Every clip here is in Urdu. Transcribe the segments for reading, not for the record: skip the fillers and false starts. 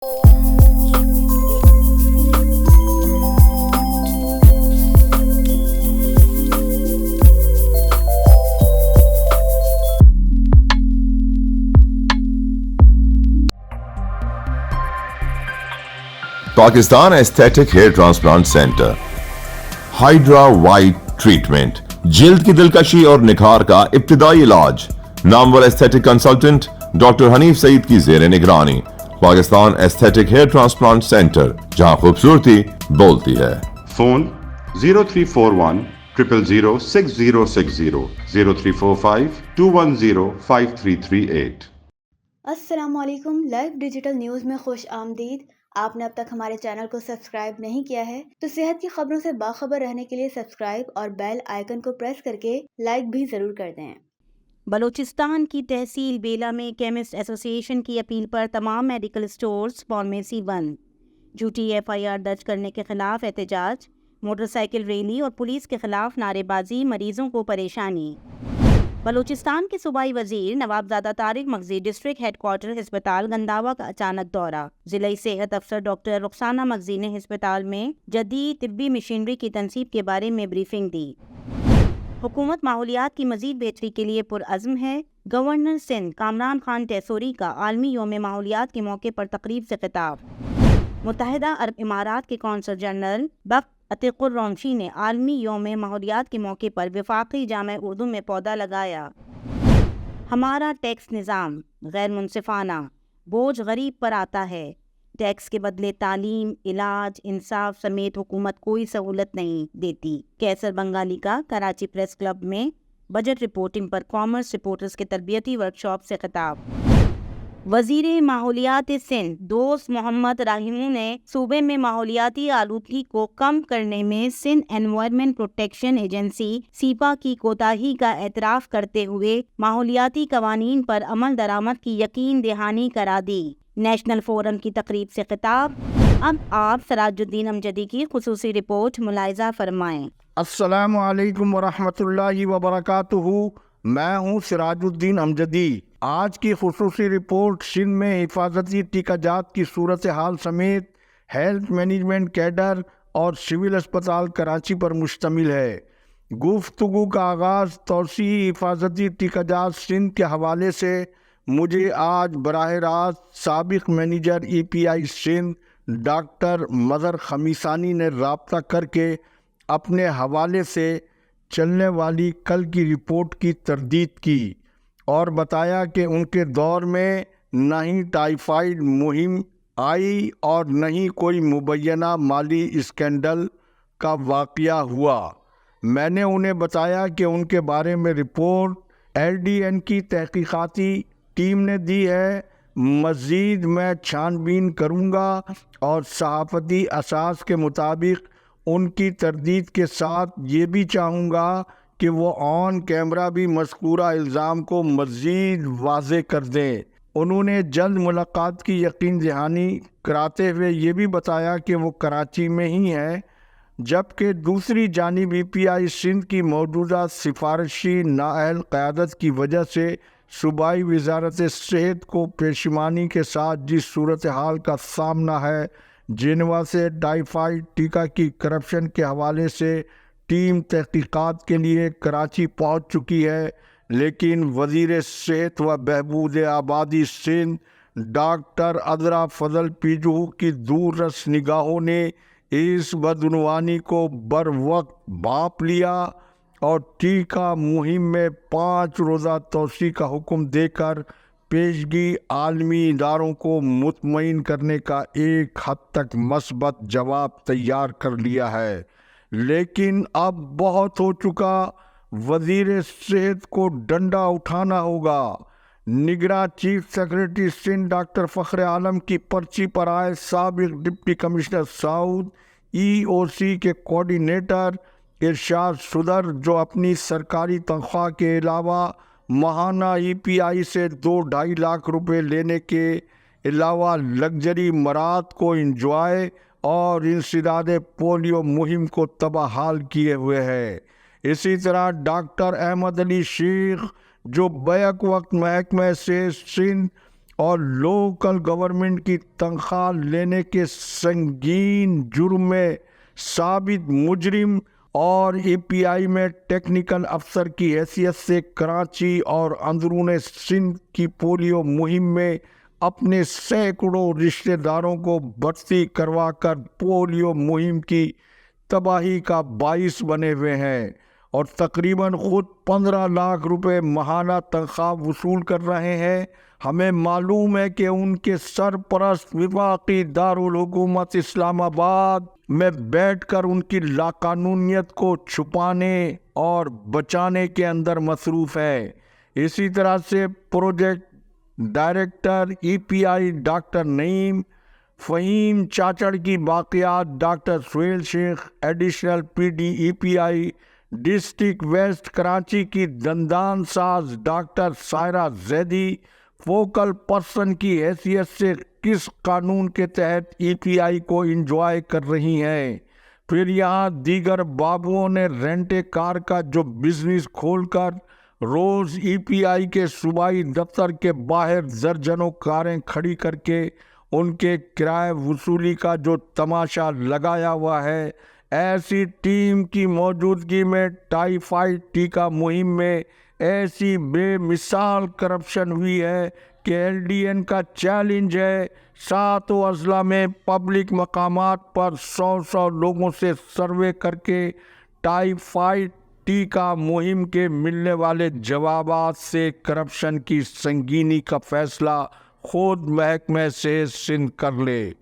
Pakistan aesthetic hair transplant centre hydra white treatment, جلد کی دلکشی اور نکھار کا ابتدائی علاج۔ نامور aesthetic consultant doctor Hanif Saeed کی زیر نگرانی۔ Pakistan aesthetic hair transplant centre, جہاں خوبصورتی بولتی ہے۔ فون 0341 000 6060 0345 210 5338۔ السلام علیکم، لائیو ڈیجیٹل نیوز میں خوش آمدید۔ آپ نے اب تک ہمارے چینل کو سبسکرائب نہیں کیا ہے تو صحت کی خبروں سے باخبر رہنے کے لیے سبسکرائب اور بیل آئیکن کو پریس کر کے لائک بھی ضرور کر دیں۔ بلوچستان کی تحصیل بیلا میں کیمسٹ ایسوسی ایشن کی اپیل پر تمام میڈیکل سٹورز فارمیسی بند۔ جھوٹی FIR درج کرنے کے خلاف احتجاج، موٹر سائیکل ریلی اور پولیس کے خلاف نعرے بازی، مریضوں کو پریشانی۔ بلوچستان کے صوبائی وزیر نوابزادہ طارق مغزی ڈسٹرکٹ ہیڈ کوارٹر ہسپتال گنداوا کا اچانک دورہ۔ ضلعی صحت افسر ڈاکٹر رخسانہ مغزی نے ہسپتال میں جدید طبی مشینری کی تنصیب کے بارے میں بریفنگ دی۔ حکومت ماحولیات کی مزید بہتری کے لیے پرعزم ہے۔ گورنر سندھ کامران خان ٹیسوری کا عالمی یوم ماحولیات کے موقع پر تقریب سے خطاب۔ متحدہ عرب امارات کے قونصل جنرل بخت عتیق الرومشی نے عالمی یوم ماحولیات کے موقع پر وفاقی جامع اردو میں پودا لگایا۔ ہمارا ٹیکس نظام غیر منصفانہ، بوجھ غریب پر آتا ہے۔ ٹیکس کے بدلے تعلیم، علاج، انصاف سمیت حکومت کوئی سہولت نہیں دیتی۔ کیسر بنگالی کا کراچی پریس کلب میں بجٹ رپورٹنگ پر کامرس رپورٹرز کے تربیتی ورکشاپ سے خطاب۔ وزیر ماحولیات سندھ دوست محمد راہمو نے صوبے میں ماحولیاتی آلودگی کو کم کرنے میں سندھ انوائرمنٹ پروٹیکشن ایجنسی سیپا کی کوتاہی کا اعتراف کرتے ہوئے ماحولیاتی قوانین پر عمل درآمد کی یقین دہانی کرا دی۔ نیشنل فورم کی تقریب سے خطاب۔ اب آپ سراج الدین امجدی کی خصوصی رپورٹ ملاحظہ فرمائیں۔ السلام علیکم ورحمۃ اللہ وبرکاتہ۔ میں ہوں سراج الدین امجدی۔ آج کی خصوصی رپورٹ سندھ میں حفاظتی ٹیکہ جات کی صورتحال سمیت ہیلتھ مینجمنٹ کیڈر اور سول اسپتال کراچی پر مشتمل ہے۔ گفتگو کا آغاز توسیعی حفاظتی ٹیکہ جات سندھ کے حوالے سے مجھے آج براہ راست سابق مینیجر EPI سندھ ڈاکٹر مظہر خمیسانی نے رابطہ کر کے اپنے حوالے سے چلنے والی کل کی رپورٹ کی تردید کی اور بتایا کہ ان کے دور میں نہ ہی ٹائیفائیڈ مہم آئی اور نہ ہی کوئی مبینہ مالی اسکینڈل کا واقعہ ہوا۔ میں نے انہیں بتایا کہ ان کے بارے میں رپورٹ LDN کی تحقیقاتی ٹیم نے دی ہے۔ مزید میں چھان بین کروں گا اور صحافتی اساس کے مطابق ان کی تردید کے ساتھ یہ بھی چاہوں گا کہ وہ آن کیمرہ بھی مذکورہ الزام کو مزید واضح کر دیں۔ انہوں نے جلد ملاقات کی یقین دہانی کراتے ہوئے یہ بھی بتایا کہ وہ کراچی میں ہی ہیں، جبکہ دوسری جانب EPI سندھ کی موجودہ سفارشی نااہل قیادت کی وجہ سے صوبائی وزارت صحت کو پشیمانی کے ساتھ جس صورتحال کا سامنا ہے، جنوا سے ٹائیفائیڈ ٹیکہ کی کرپشن کے حوالے سے ٹیم تحقیقات کے لیے کراچی پہنچ چکی ہے، لیکن وزیر صحت و بہبود آبادی سندھ ڈاکٹر عذرا فضل پیجو کی دور رس نگاہوں نے اس بدعنوانی کو بر وقت بھانپ لیا اور ٹیکہ مہم میں 5 روزہ توسیع کا حکم دے کر پیشگی عالمی اداروں کو مطمئن کرنے کا ایک حد تک مثبت جواب تیار کر لیا ہے۔ لیکن اب بہت ہو چکا، وزیر صحت کو ڈنڈا اٹھانا ہوگا۔ نگراں چیف سیکرٹری سندھ ڈاکٹر فخر عالم کی پرچی پر آئے سابق ڈپٹی کمشنر ساؤتھ EOC کے کوارڈینیٹر ارشاد صدر، جو اپنی سرکاری تنخواہ کے علاوہ ماہانہ EPI سے 2-2.5 لاکھ روپے لینے کے علاوہ لگژری مراد کو انجوائے اور انسداد پولیو مہم کو تباہ حال کیے ہوئے ہے۔ اسی طرح ڈاکٹر احمد علی شیخ، جو بیک وقت محکمہ سے سندھ اور لوکل گورنمنٹ کی تنخواہ لینے کے سنگین جرم میں ثابت مجرم اور ای پی آئی میں ٹیکنیکل افسر کی حیثیت سے کراچی اور اندرون سندھ کی پولیو مہم میں اپنے سینکڑوں رشتہ داروں کو بھرتی کروا کر پولیو مہم کی تباہی کا باعث بنے ہوئے ہیں اور تقریباً خود 15 لاکھ روپے ماہانہ تنخواہ وصول کر رہے ہیں۔ ہمیں معلوم ہے کہ ان کے سرپرست وفاقی دارالحکومت اسلام آباد میں بیٹھ کر ان کی لاقانونیت کو چھپانے اور بچانے کے اندر مصروف ہے۔ اسی طرح سے پروجیکٹ ڈائریکٹر ای پی آئی ڈاکٹر نعیم فہیم چاچڑ کی باقیات ڈاکٹر سہیل شیخ ایڈیشنل پی ڈی ای پی آئی ڈسٹرکٹ ویسٹ کراچی کی دندان ساز doctor Saira Zaidi focal person کی حیثیت سے کس قانون کے تحت ای پی آئی کو انجوائے کر رہی ہیں۔ پھر یہاں دیگر بابوؤں نے رینٹ کار کا جو بزنس کھول کر روز ای پی آئی کے صوبائی دفتر کے باہر درجنوں کاریں کھڑی کر کے ان کے کرائے وصولی کا جو تماشا لگایا ہوا ہے، ایسی ٹیم کی موجودگی میں ٹائیفائڈ ٹیکہ مہم میں ایسی بے مثال کرپشن ہوئی ہے کہ ایل ڈی این کا چیلنج ہے 7 اضلاع میں پبلک مقامات پر 100 لوگوں سے سروے کر کے ٹائیفائڈ ٹیکہ مہم کے ملنے والے جوابات سے کرپشن کی سنگینی کا فیصلہ خود محکمہ صحت سندھ کر لے۔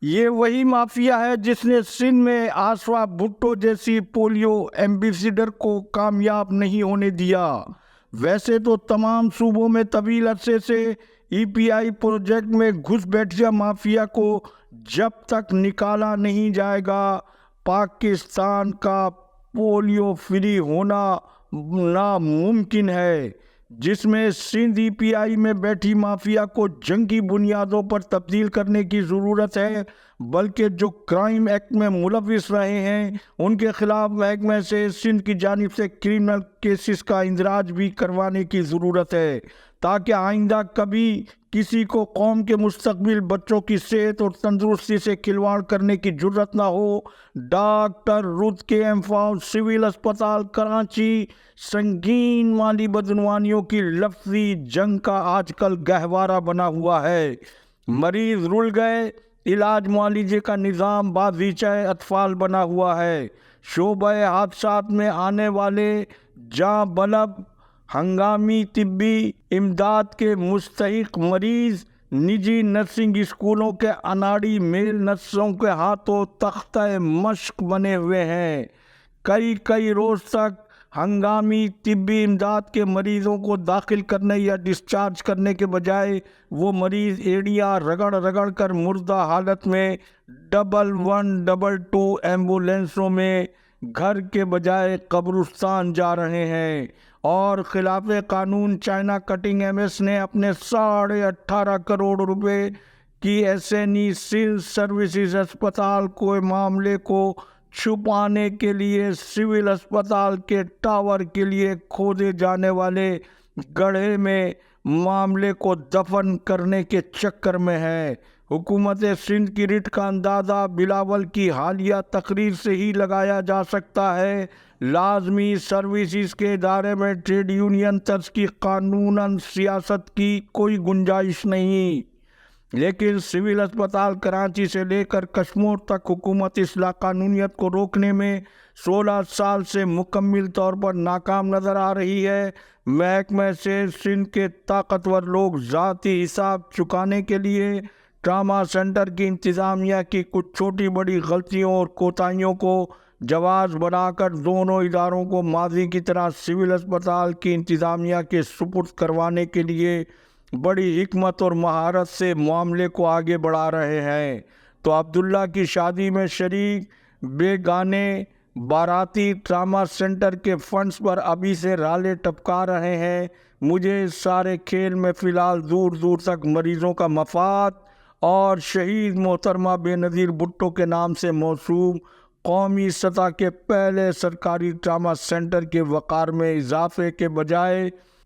یہ وہی مافیا ہے جس نے سندھ میں آسوا بھٹو جیسی پولیو ایمبیسیڈر کو کامیاب نہیں ہونے دیا۔ ویسے تو تمام صوبوں میں طویل عرصے سے ای پی آئی پروجیکٹ میں گھس بیٹھیا مافیا کو جب تک نکالا نہیں جائے گا پاکستان کا پولیو فری ہونا ناممکن ہے، جس میں سندھ ای پی آئی میں بیٹھی مافیا کو جنگی بنیادوں پر تبدیل کرنے کی ضرورت ہے، بلکہ جو کرائم ایکٹ میں ملوث رہے ہیں ان کے خلاف محکمہ سے سندھ کی جانب سے کرمنل کیسز کا اندراج بھی کروانے کی ضرورت ہے، تاکہ آئندہ کبھی کسی کو قوم کے مستقبل بچوں کی صحت اور تندرستی سے کھلواڑ کرنے کی جرت نہ ہو۔ ڈاکٹر رود کے امفاؤ سول اسپتال کراچی سنگین مالی بدعنوانیوں کی لفظی جنگ کا آج کل گہوارہ بنا ہوا ہے۔ مریض رل گئے، علاج معالجے کا نظام بازیچہ اطفال بنا ہوا ہے۔ شعبہ حادثات میں آنے والے جاں بلب ہنگامی طبی امداد کے مستحق مریض نجی نرسنگ اسکولوں کے اناڑی میل نرسوں کے ہاتھوں تختہ مشق بنے ہوئے ہیں۔ کئی روز تک ہنگامی طبی امداد کے مریضوں کو داخل کرنے یا ڈسچارج کرنے کے بجائے وہ مریض ایڑیاں رگڑ کر مردہ حالت میں 1122 ایمبولینسوں میں گھر کے بجائے قبرستان جا رہے ہیں۔ اور خلاف قانون چائنا کٹنگ ایم ایس نے اپنے 18.5 کروڑ روپے کی ایس این ای سول سروسز اسپتال کو معاملے کو چھپانے کے لیے سول اسپتال کے ٹاور کے لیے کھودے جانے والے گڑھے میں معاملے کو دفن کرنے کے چکر میں ہے۔ حکومت سندھ کی رٹ کا اندازہ بلاول کی حالیہ تقریر سے ہی لگایا جا سکتا ہے۔ لازمی سروسز کے ادارے میں ٹریڈ یونین طرز کی قانوناً سیاست کی کوئی گنجائش نہیں، لیکن سول اسپتال کراچی سے لے کر کشمور تک حکومت اس لاقانونیت کو روکنے میں 16 سال سے مکمل طور پر ناکام نظر آ رہی ہے۔ محکمہ سے سندھ کے طاقتور لوگ ذاتی حساب چکانے کے لیے ٹراما سینٹر کی انتظامیہ کی کچھ چھوٹی بڑی غلطیوں اور کوتاہیوں کو جواز بنا کر دونوں اداروں کو ماضی کی طرح سول اسپتال کی انتظامیہ کے سپرد کروانے کے لیے بڑی حکمت اور مہارت سے معاملے کو آگے بڑھا رہے ہیں، تو عبداللہ کی شادی میں شریک بے گانے باراتی ٹراما سینٹر کے فنڈز پر ابھی سے رالے ٹپکا رہے ہیں۔ مجھے اس سارے کھیل میں فی الحال دور تک مریضوں کا مفاد اور شہید محترمہ بے نظیر بھٹو کے نام سے موسوم قومی سطح کے پہلے سرکاری ٹراما سینٹر کے وقار میں اضافے کے بجائے